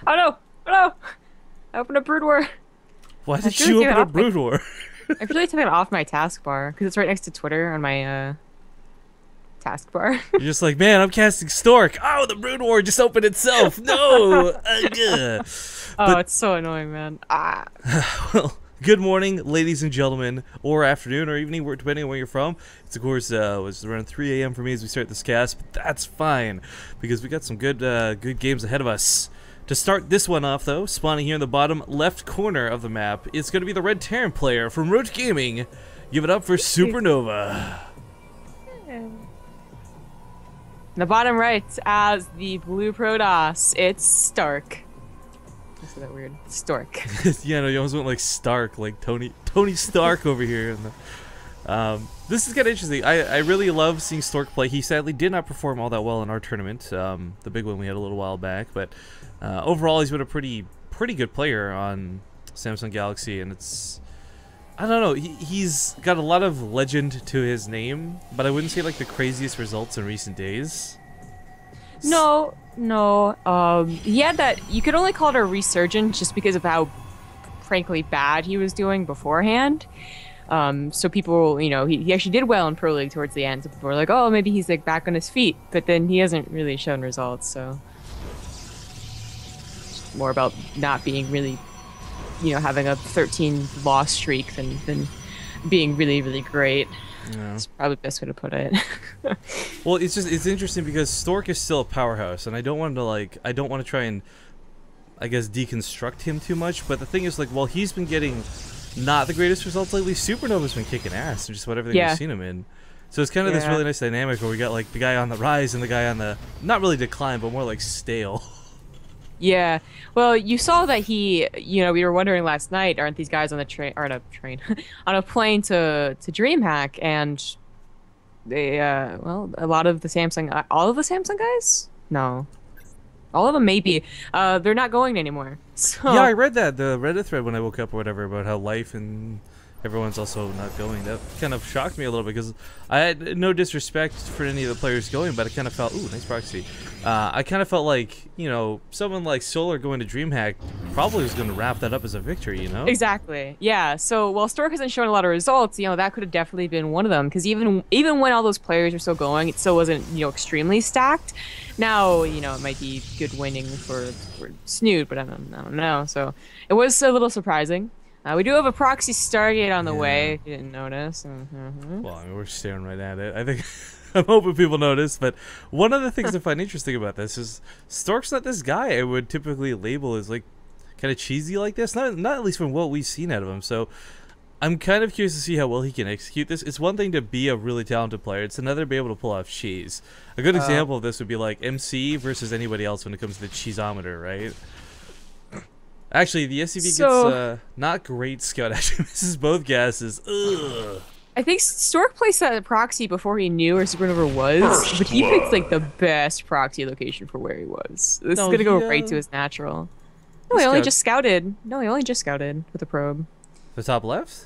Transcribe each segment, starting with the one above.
Oh no! Oh no! I opened a brood war. Why I did should really you take it open a off my. brood war? I should really take it off my taskbar because it's right next to Twitter on my taskbar. You're just like, man, I'm casting Stork. Oh, the brood war just opened itself. No. Oh, But it's so annoying, man. Ah. well, good morning, ladies and gentlemen, or afternoon, or evening, depending on where you're from. It's of course was around 3 a.m. for me as we start this cast, but that's fine because we got some good games ahead of us. To start this one off, though, spawning here in the bottom left corner of the map, it's going to be the Red Terran player from Roach Gaming. Give it up for Supernova. In the bottom right, as the blue Protoss, it's Stark. Is that weird? Stork. Yeah, no, you almost went like Stark, like Tony Stark over here. This is kind of interesting. I really love seeing Stork play. He sadly did not perform all that well in our tournament, the big one we had a little while back. But overall, he's been a pretty good player on Samsung Galaxy, and I don't know. He's got a lot of legend to his name, but I wouldn't say like the craziest results in recent days. No, no. He had that. You could only call it a resurgence just because of how, frankly, bad he was doing beforehand. So people, he actually did well in Pro League towards the end. So people were like, oh, maybe he's like back on his feet. But then he hasn't really shown results. So it's more about not being really, having a 13 loss streak than being really, really great. Yeah. That's probably the best way to put it. Well, it's interesting because Stork is still a powerhouse, and I don't want to try and, I guess, deconstruct him too much. But the thing is, like, while he's been getting not the greatest results lately, Supernova's been kicking ass in just about everything we've seen him in. So it's kind of this really nice dynamic where we got like the guy on the rise and the guy on the not really decline, but more like stale. Yeah. Well, you saw that we were wondering last night, aren't these guys on the train, or on a train, on a plane to DreamHack, and they, a lot of the Samsung, all of the Samsung guys? No. All of them, maybe. They're not going anymore. So. Yeah, I read that, the Reddit thread when I woke up or whatever, about how life and everyone's also not going. That kind of shocked me a little bit because I had no disrespect for any of the players going, but I kind of felt, ooh, nice proxy. I kind of felt like, someone like Solar going to DreamHack probably was going to wrap that up as a victory, Exactly. Yeah. So while Stork hasn't shown a lot of results, that could have definitely been one of them. Because even when all those players were still going, it still wasn't, extremely stacked. Now, it might be good winning for Snoot, but I don't know. So it was a little surprising. We do have a proxy Stargate on the way, if you didn't notice. Well, I mean, we're staring right at it. I think I'm hoping people notice, but one of the things I find interesting about this is Stork's not this guy I would typically label as like kind of cheesy like this. Not at least from what we've seen out of him. So I'm kind of curious to see how well he can execute this. It's one thing to be a really talented player. It's another to be able to pull off cheese. A good example of this would be like MC versus anybody else when it comes to the cheeseometer, right? Actually, the SCV gets not great scout. Actually misses both gases. Ugh. I think Stork placed that proxy before he knew where Supernova was, but he picked like the best proxy location for where he was. This is gonna go right to his natural. No, he only just scouted. No, he only just scouted with a probe. The top left?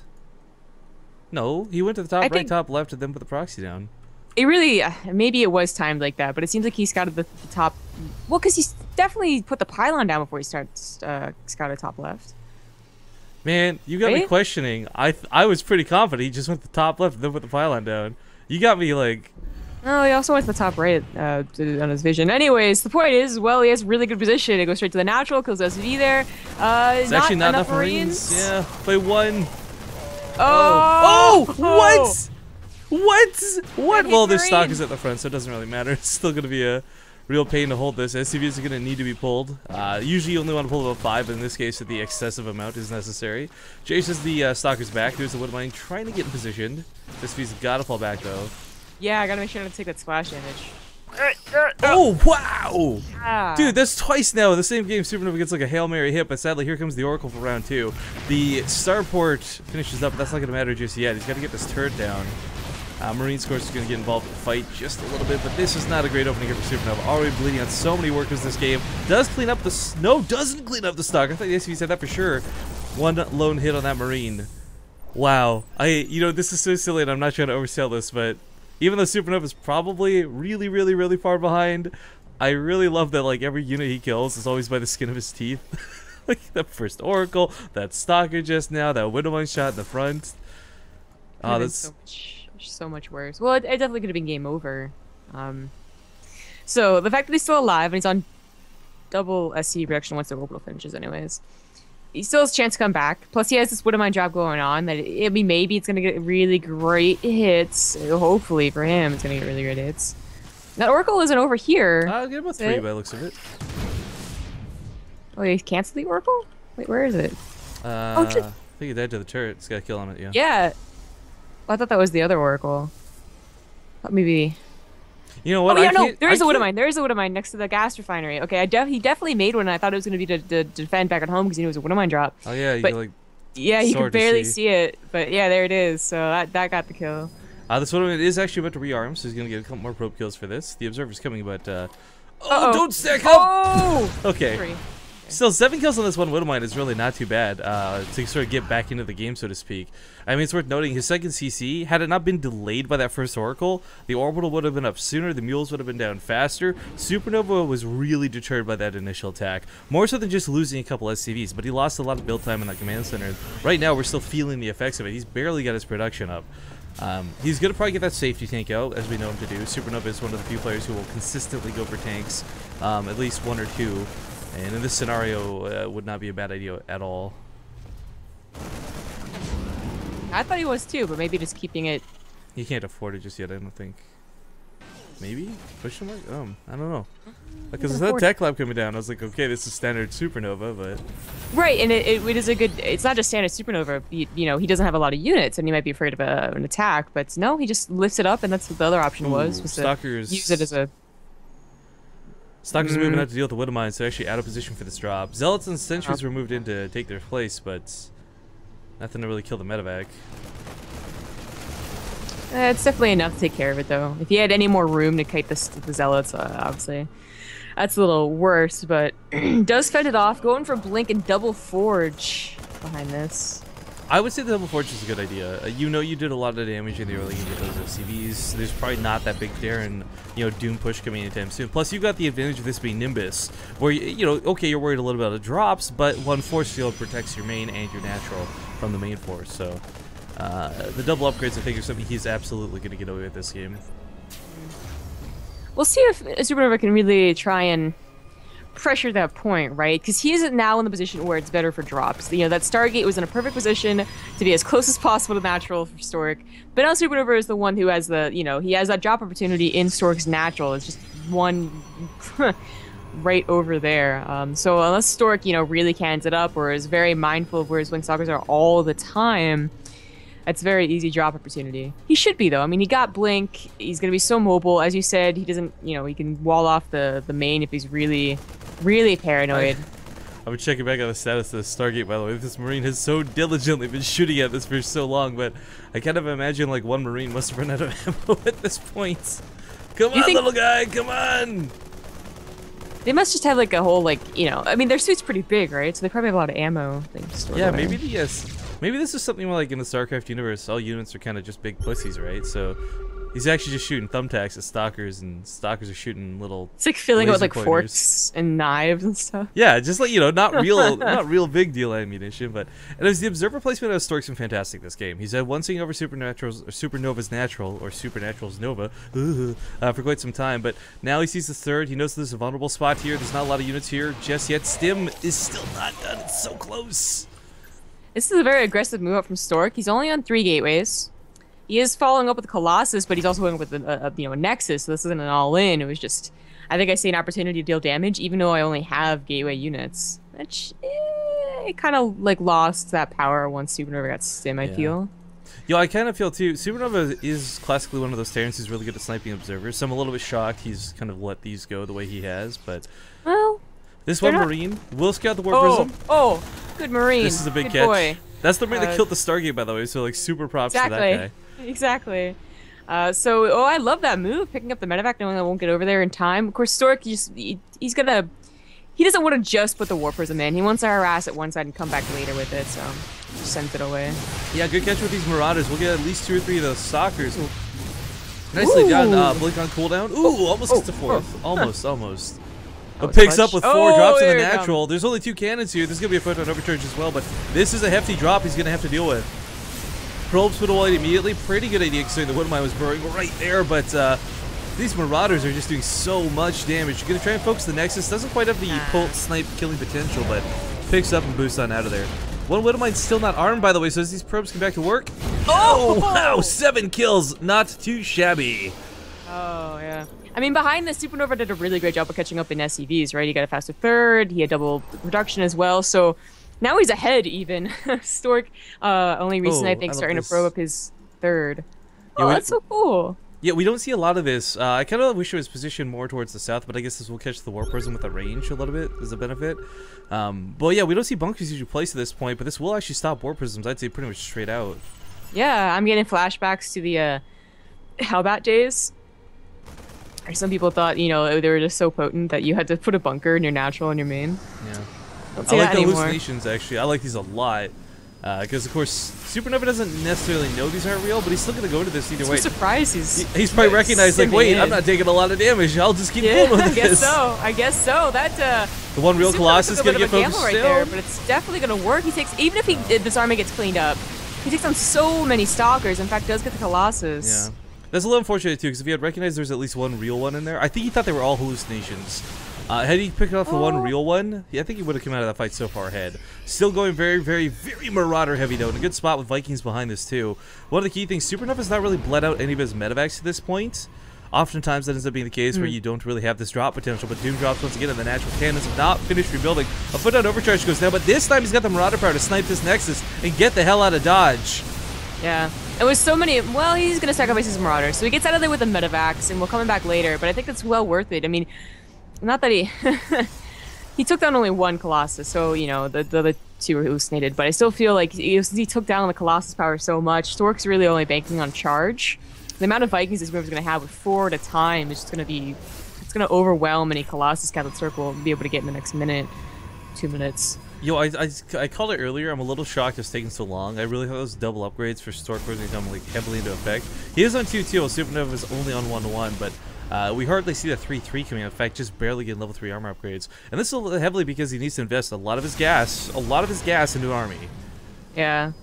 No, he went to the top right, top left, and then put the proxy down. It really, maybe it was timed like that, but it seems like he scouted the top. Well, because he definitely put the pylon down before he scouted top left. Man, you got me questioning. I was pretty confident he just went to the top left and then put the pylon down. You got me like. No, he also went to the top right on his vision. Anyways, the point is, well, he has really good position. It goes straight to the natural, kills SV there. It's actually not enough Marines. Yeah, play one. Oh! What? What? Well, their stock is at the front, so it doesn't really matter. It's still going to be a real pain to hold this. SCVs are going to need to be pulled. Usually you only want to pull about 5, but in this case, the excessive amount is necessary. Jay says the stock is back. There's the wood mine trying to get in position. SCV's got to fall back, though. Yeah, I got to make sure not to take that splash damage. Oh, wow! Ah. Dude, that's twice now. The same game, Supernova gets like a Hail Mary hit, but sadly, here comes the Oracle for round 2. The Starport finishes up, but that's not going to matter just yet. He's got to get this turret down. Marines, of course, is going to get involved in the fight just a little bit, but this is not a great opening here for Supernova. Already bleeding on so many workers this game. Does clean up the... No, doesn't clean up the stock. I thought the SCV said that for sure. One lone hit on that Marine. Wow. This is so silly, and I'm not trying to oversell this, but even though Supernova is probably really, really, really far behind, I really love that like every unit he kills is always by the skin of his teeth. Like that first Oracle, that Stalker just now, that Widowmine shot in the front. Oh, that's so much worse. Well, it definitely could have been game over. So the fact that he's still alive and he's on double SC reduction once the orbital finishes anyways. He still has a chance to come back. Plus he has this Widowmine job going on that maybe it's going to get really great hits. Hopefully for him it's going to get really great hits. That Oracle isn't over here. I'll give him a 3 by the looks of it. Oh, he canceled the Oracle? Wait, where is it? I think he died to the turret. It's got a kill on it, yeah. Yeah. Oh, I thought that was the other Oracle. Thought maybe... You know what? Oh, yeah, no, there is a Widowmine. There is a Widowmine next to the gas refinery. Okay, he definitely made one. And I thought it was going to be to defend back at home because he knew it was a Widowmine drop. Oh, yeah, you can, like... Yeah, you could barely see it. But yeah, there it is. So that got the kill. This Widowmine is actually about to rearm, so he's going to get a couple more probe kills for this. The Observer's coming, but... don't stack up! Oh! Okay. Sorry. Still, 7 kills on this one Widowmine is really not too bad to sort of get back into the game, so to speak. I mean, it's worth noting his second CC, had it not been delayed by that first Oracle, the Orbital would have been up sooner, the Mules would have been down faster. Supernova was really deterred by that initial attack, more so than just losing a couple SCVs, but he lost a lot of build time in that command center. Right now, we're still feeling the effects of it. He's barely got his production up. He's going to probably get that safety tank out, as we know him to do. Supernova is one of the few players who will consistently go for tanks, at least 1 or 2. And in this scenario, would not be a bad idea at all. I thought he was too, but maybe just keeping it... He can't afford it just yet, I don't think. Maybe? Question mark? I don't know. Because that tech lab coming down, I was like, okay, this is standard Supernova, but... Right, and it is a good... It's not just standard Supernova. You know, he doesn't have a lot of units, and he might be afraid of an attack, but no, he just lifts it up, and that's what the other option was Stalkers... to use it as a... Stalkers moving out to deal with the Widowmine, so actually out of position for this drop. Zealots and Sentries were moved in to take their place, but nothing to really kill the medevac. It's definitely enough to take care of it, though. If he had any more room to kite the Zealots, obviously, that's a little worse, but does fend it off. Going for Blink and Double Forge behind this. I would say the Double Forge is a good idea. You know you did a lot of damage in the early game with those FCVs. There's probably not that big Darren, Doom push coming anytime soon. Plus, you've got the advantage of this being Nimbus, where, okay, you're worried a little bit about the drops, but one Force Field protects your main and your natural from the main force. So, the double upgrades, I think, are something he's absolutely going to get away with this game. We'll see if Supernova can really try and pressure that point, right? Because he is now in the position where it's better for drops. That Stargate was in a perfect position to be as close as possible to natural for Stork. But now Supernova is the one who has he has that drop opportunity in Stork's natural. It's just one right over there. So unless Stork, really cans it up or is very mindful of where his Wing-Stalkers are all the time, it's a very easy drop opportunity. He should be, though. I mean, he got Blink. He's going to be so mobile. As you said, he doesn't, he can wall off the main if he's really paranoid. I'm checking back on the status of the Stargate, by the way. This Marine has so diligently been shooting at this for so long, but I kind of imagine, like, one Marine must have run out of ammo at this point. Come on, little guy, come on! They must just have, like, a whole, I mean, their suit's pretty big, right? So they probably have a lot of ammo things stored away. Maybe this is something more like in the StarCraft universe, all units are kind of just big pussies, right? So he's actually just shooting thumbtacks at Stalkers, and Stalkers are shooting little... It's like filling it with, like, forks and knives and stuff. Yeah, just like, not real big deal ammunition, but... And as the Observer placement of Stork's been fantastic this game. He's had one seeing over Supernova's Natural, or Supernatural's Nova, for quite some time, but now he sees the third. He knows there's a vulnerable spot here. There's not a lot of units here just yet. Stim is still not done. It's so close. This is a very aggressive move up from Stork. He's only on 3 gateways. He is following up with Colossus, but he's also going with a Nexus, so this isn't an all-in. It was just, I think I see an opportunity to deal damage, even though I only have gateway units. Which, it kind of, lost that power once Supernova got Stim, I feel. Yo, I kind of feel, too, Supernova is classically one of those Terrans who's really good at sniping observers, so I'm a little bit shocked he's kind of let these go the way he has, but... Well... This one Marine will scout the Warp Prism. Oh, good Marine. This is a big good catch. Boy. That's the Marine that killed the Stargate, by the way, so, super props to that guy. Exactly. I love that move, picking up the medevac, knowing I won't get over there in time. Of course, Stork, he doesn't want to just put the Warp Prism in. He wants to harass at one side and come back later with it, so just sends it away. Yeah, good catch with these Marauders. We'll get at least 2 or 3 of those Stalkers. Nicely done. Blink on cooldown. Ooh, almost gets to fourth. Almost. But picks up with 4, drops in the natural. There's only 2 cannons here. There's going to be a photon overcharge as well, but this is a hefty drop he's going to have to deal with. Probes put away immediately. Pretty good idea considering the Woodmine was burrowing right there, but these Marauders are just doing so much damage. You're going to try and focus the Nexus. Doesn't quite have the Pulse Snipe killing potential, but picks up and boosts on out of there. One Widowmine's still not armed, by the way, so as these probes come back to work. Oh, wow, 7 kills. Not too shabby. Oh, yeah. I mean, behind this, Supernova did a really great job of catching up in SCVs, right? He got a faster third. He had double reduction as well, so now he's ahead even. Stork only recently, I think, starting to probe up his third. Oh, that's so cool. Yeah, we don't see a lot of this. I kind of wish it was positioned more towards the south, but I guess this will catch the Warp Prism with the range a little bit as a benefit. But yeah, we don't see bunkers usually placed at this point, but this will actually stop Warp Prisms, I'd say, pretty much straight out. Yeah, I'm getting flashbacks to the Hellbat days. Or some people thought, you know, they were just so potent that you had to put a bunker in your natural and your main. Yeah. Don't see I like that the anymore. hallucinations, actually. I like these a lot. Because, of course, Supernova doesn't necessarily know these aren't real, but he's still going to go into this either way. I'm surprised he's probably recognized, like, wait, I'm not taking a lot of damage. I'll just keep going with this. I guess so. That, the one real Colossus is going to get focused right still. there, but it's definitely going to work. He takes, even if this army gets cleaned up, he takes on so many Stalkers. In fact, does get the Colossus. Yeah. That's a little unfortunate, too, because if he had recognized there's at least one real one in there, I think he thought they were all hallucinations. Had he picked off the one real one, I think he would have come out of that fight so far ahead. Still going very, very, very Marauder heavy, though, in a good spot with Vikings behind this, too. One of the key things, Supernova's not really bled out any of his medevacs to this point. Oftentimes, that ends up being the case where you don't really have this drop potential, but Doom drops once again, and the natural cannons have not finished rebuilding. A foot on overcharge goes down, but this time he's got the Marauder power to snipe this Nexus and get the hell out of Dodge. Yeah. It was so many. Well, he's going to sacrifice his Marauders, so he gets out of there with the medevacs, and we're coming back later, but I think it's well worth it. I mean, not that he... he took down only one Colossus, so, you know, the other 2 were hallucinated, but I still feel like he took down the Colossus power so much, Stork's really only banking on charge. The amount of Vikings this room is going to have with 4 at a time is just going to be... It's going to overwhelm any Colossus Catholic Circle will be able to get in the next minute, 2 minutes. Yo, I called it earlier. I'm a little shocked it's taking so long. I really thought those double upgrades for Stork were going to come like heavily into effect. He is on 2-2, while Supernova is only on 1-1, but we hardly see the 3-3 coming in fact, just barely getting level 3 armor upgrades. And this is heavily because he needs to invest a lot of his gas into an army. Yeah.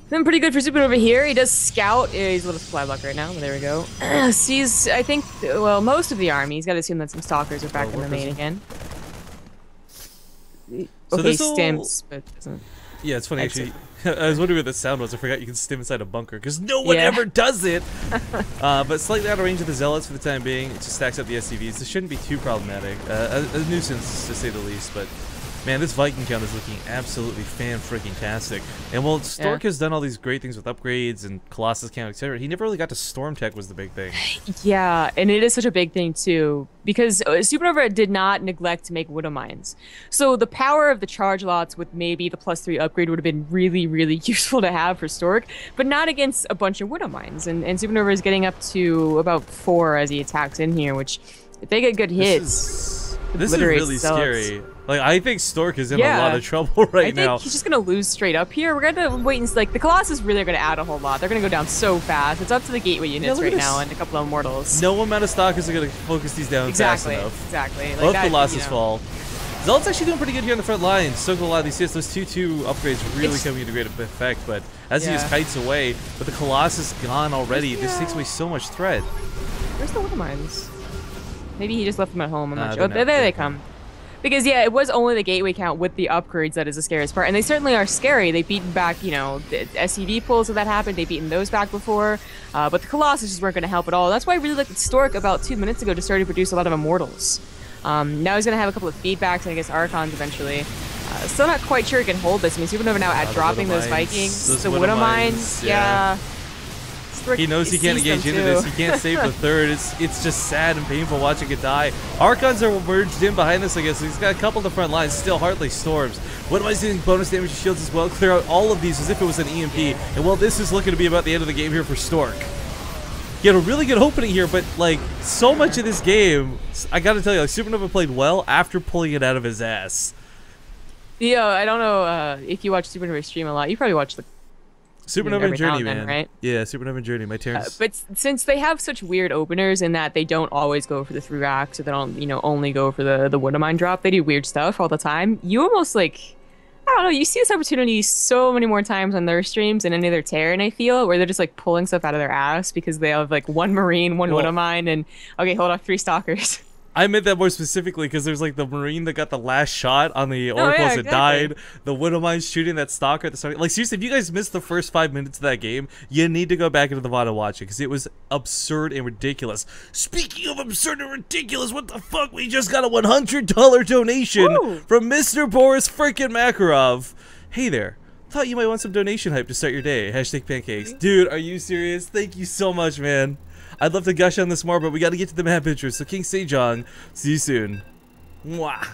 Been pretty good for Supernova here. He does scout. He's a little supply block right now, but there we go. Sees, I think, well, most of the army. He's got to assume that some Stalkers are back in the main again. So okay, stims, but doesn't. Yeah, it's funny actually. I was wondering what the sound was. I forgot you can stim inside a bunker because no one ever does it. But slightly out of range of the Zealots for the time being. It just stacks up the SCVs. This shouldn't be too problematic. A nuisance to say the least, but man, this Viking count is looking absolutely fan-freaking-tastic. And while Stork has done all these great things with upgrades and Colossus count, etc., he never really got to Storm Tech was the big thing. Yeah, and it is such a big thing, too, because Supernova did not neglect to make Widow Mines. So the power of the charge lots with maybe the +3 upgrade would have been really, really useful to have for Stork, but not against a bunch of Widow Mines. And Supernova is getting up to about 4 as he attacks in here, which, if they get good hits... This is really scary. Like, I think Stork is in a lot of trouble right now. I think he's just going to lose straight up here. We're going to wait and see. Like, the Colossus really are going to add a whole lot. They're going to go down so fast. It's up to the gateway units right now and a couple of Immortals. No amount of Stalkers are going to focus these down fast enough. Exactly. Like both Colossus fall. Zealot's actually doing pretty good here on the front line. Soak a lot of these hits. Those 2-2 upgrades really coming into great effect. But as he just kites away, with the Colossus gone already, this takes away so much threat. Where's the Widow Mines? Maybe he just left them at home. I'm not sure. Oh, there they come. Because, yeah, it was only the gateway count with the upgrades that is the scariest part. And they certainly are scary. They've beaten back, you know, the SCV pulls when that happened. They've beaten those back before. But the Colossus just weren't going to help at all. That's why I really liked Stork about 2 minutes ago to start to produce a lot of Immortals. Now he's going to have a couple of feedbacks and I guess Archons eventually. Still not quite sure he can hold this. I mean, Supernova now at dropping those Vikings. The Widow Mines, yeah. He knows he can't engage into this. He can't save the third. It's just sad and painful watching it die. Archons are merged in behind this, I guess. So he's got a couple of the front lines. Still hardly storms. What am I doing? Bonus damage to shields as well. Clear out all of these as if it was an EMP. And well, this is looking to be about the end of the game here for Stork. He had a really good opening here, but like so much of this game, I gotta tell you, like Supernova played well after pulling it out of his ass. Yeah, I don't know if you watch Supernova stream a lot. You probably watch the Supernova and every now Journey, and then, man. right? Yeah, Supernova and Journey. My turns. But since they have such weird openers in that they don't always go for the 3 racks, or they don't, only go for the Widowmine drop, they do weird stuff all the time. You almost like, I don't know, you see this opportunity so many more times on their streams than any other Terran, I feel, where they're just like pulling stuff out of their ass because they have like 1 Marine, 1 Widowmine, and okay, hold on, 3 Stalkers. I meant that more specifically because there's like the Marine that got the last shot on the Oracles that died. The Widowmine shooting that Stalker at the start. Like, seriously, if you guys missed the first 5 minutes of that game, you need to go back into the VOD and watch it because it was absurd and ridiculous. Speaking of absurd and ridiculous, what the fuck? We just got a $100 donation from Mr. Boris freaking Makarov. Hey there. Thought you might want some donation hype to start your day. Hashtag pancakes. Dude, are you serious? Thank you so much, man. I'd love to gush on this more, but we got to get to the map pictures. So King Sejong, see you soon. Mwah.